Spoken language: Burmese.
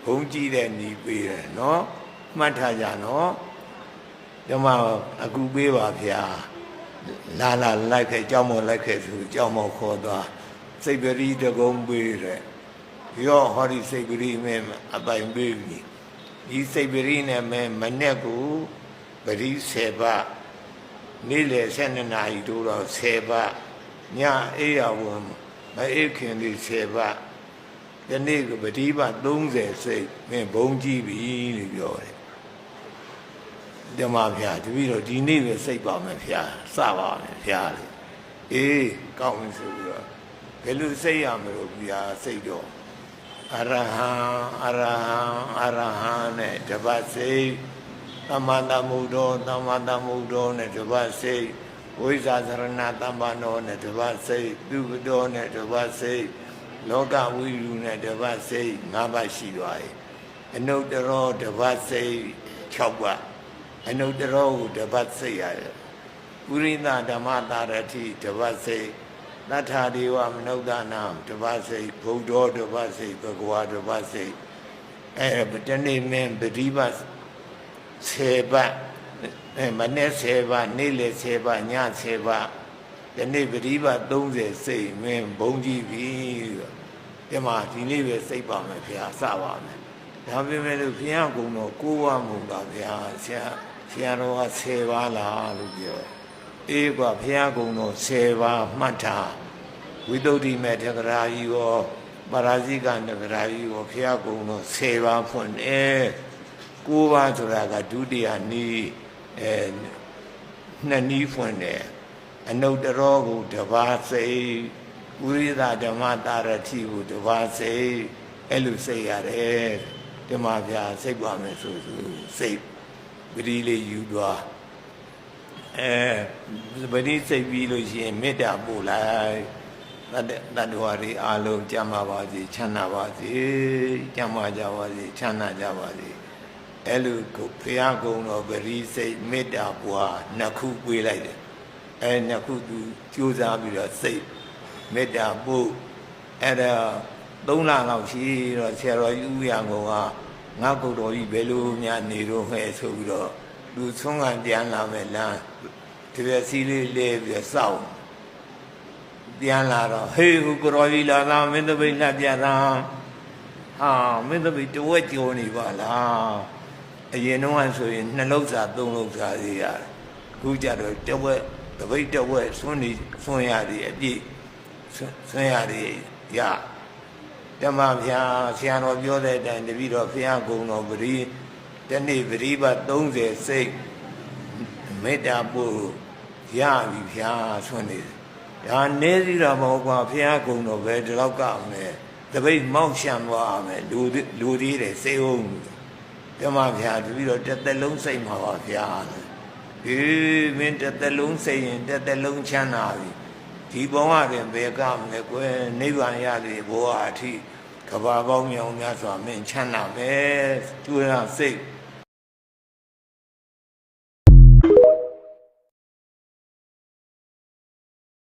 ဘုံကြည့်တဲ့ညီပေးတယ်နော်မှတ်ထားကြနော်ဒီမှာအခုပေးပါဗျာလာလိုက်ခဲ့ကြောင်းမလိုက်ခဲ့သူကြောင်းမခေါ်သွားစိတ်ပရိတကုံပေးတယ်ရောဟောဒီစိတ်ပရိမဲအပိုင်ပေးပြီဒီစိတ်ပရိနဲ့မဲမနဲ့ကိုပရိ10ပါးနေ့လယ်12နာရီတို့တော့10ပါးညအေးရဝင်မအေးခင်ဒီ10ပါးဒီနေ့ကပရိပါ30စိတ်မင်းဘုံကြည့်ပြီလို့ပြောတယ်ဓမ္မဗျာတပည့်တော့ဒီနေ့ပဲစိတ်ပါမယ်ဗျာစပါမယ်ဗျာလေအေးကောင်းပြီဆိုပြီးတော့ဘယ်လိုစိတ်ရမလို့ဗျာစိတ်တော့အရဟံနဲ့တပတ်စိတ်သမ္မာသမ္ဗုဒ္ဓောနဲ့တပတ်စိတ်ဝိဇ္ဇာသရဏသမ္ပန္နောနဲ့တပတ်စိတ်သူပတောနဲ့တပတ်စိတ်လောကဝိရုနဲ့တပတ်စိတ်၅ပါးရှိသွားပြီအနုတ္တရောတပတ်စိတ်6ပါးအနုတ္တရောကိုတပတ်စိတ်ရတယ်ပုရိသဓမ္မတာရတိတပတ်စိတ်သတ္ထာဒေဝမနုဿာနာတပတ်စိတ်ဘုဒ္ဓောတပတ်စိတ်ဘဂဝါတပတ်စိတ်တနေ့မင်းပရိပတ်10ပါးမနေ့10ပါးနေ့လယ်10ပါးည10ပါးဒီနေ့ပရိပတ်30စိတ်မင်းဘုံကြည့်ပြီဒီမှာဒီနေ့ပဲစိတ်ပါမယ်ဗျာစပါမယ်ဒါပေမဲ့လို့ဘုရားကုံတော်ကိုးဝမှုတာဗျာဆရာတော်က10ပါးလားလို့ပြောအေးကွာဘုရားကုံတော်10ပါးမှတ်ထားဝိသုဒ္ဓိမေတ္တဂရာကြီးရောပရာဇိကတဂရာကြီးရောဘုရားကုံတော်10ပါးဖွင့်တယ်9ပါးဆိုတာကဒုတိယနည်းနှစ်နည်းဖွင့်တယ်အနုတ္တရောကိုတပါးစိတ်ဝိရိသဓမ္မတာရတိကိုတပါးစိတ်အဲ့လိုစိတ်ရတယ်ဓမ္မဗျာစိတ်ပါမယ်ဆိုစိတ်ပရိလေးယူသွားပရိစိတ်ပြီးလို့ရှိရင်မေတ္တာပို့လိုက်တတ္တဝါတွေအားလုံးကြမ်းပါပါစေချမ်းသာပါစေကြမ်းပါကြပါစေချမ်းသာကြပါစေအဲ့လိုကိုဘုရားကုံတော်ပရိစိတ်မေတ္တာပွားနှစ်ခုပေးလိုက်တယ်နှစ်ခုသူကြိုးစားပြီးတော့စိတ်မေတ္တာပို့အဲ့ဒါ3လလောက်ရှိတော့ဆရာတော်ကြီးဥရံကုန်ကငါကုတ်တော်ကြီးဘယ်လိုများနေတော့ဟဲ့ဆိုပြီးတော့လူဆုံးကပြန်လာမယ်လမ်းဒီပြစီလေးလဲပြီးစောင့်ပြန်လာတော့ဟေးကိုတော်ကြီးလာတာမင်းတပိတ်လက်ပြတာဟာမင်းတပိတ်တဝက်ကျော်နေပါလားအရင်တော့ဆိုရင်2လုံးစာ3လုံးစာသေးရတယ်အခုကျတော့တဝက်တပိတ်တဝက်ဆွန်းရတယ်အပြည့်ဆွန်းရတယ်ရဓမ္မဗျာဆရာတော်ပြောတဲ့အတိုင်းတပည့်တော်ဘုရားကုံတော်ပရိတနေ့ပရိပတ်30စိတ်မေတ္တာပို့ရပြီဗျာဆွနေဒါနေစီတော့မဟုတ်ပါဘုရားကုံတော်ပဲဒီလောက်ကမယ်တပိတ်မောက်ရှံသွားမယ်လူသေးတယ်စေအောင်ဓမ္မဗျာတပည့်တော်တစ်သက်လုံးစိတ်မှာပါဗျာဒီမင်းတစ်သက်လုံးစိတ်ရင်တစ်သက်လုံးချမ်းသာပြီဒီဘဝတွင်ဘယ်ကမလဲကွယ်နိဗ္ဗာန်ရသည်ဘဝအထိကဘာပေါင်းမြောင်များစွာမင်းချမ်းသာပဲသူရစိတ်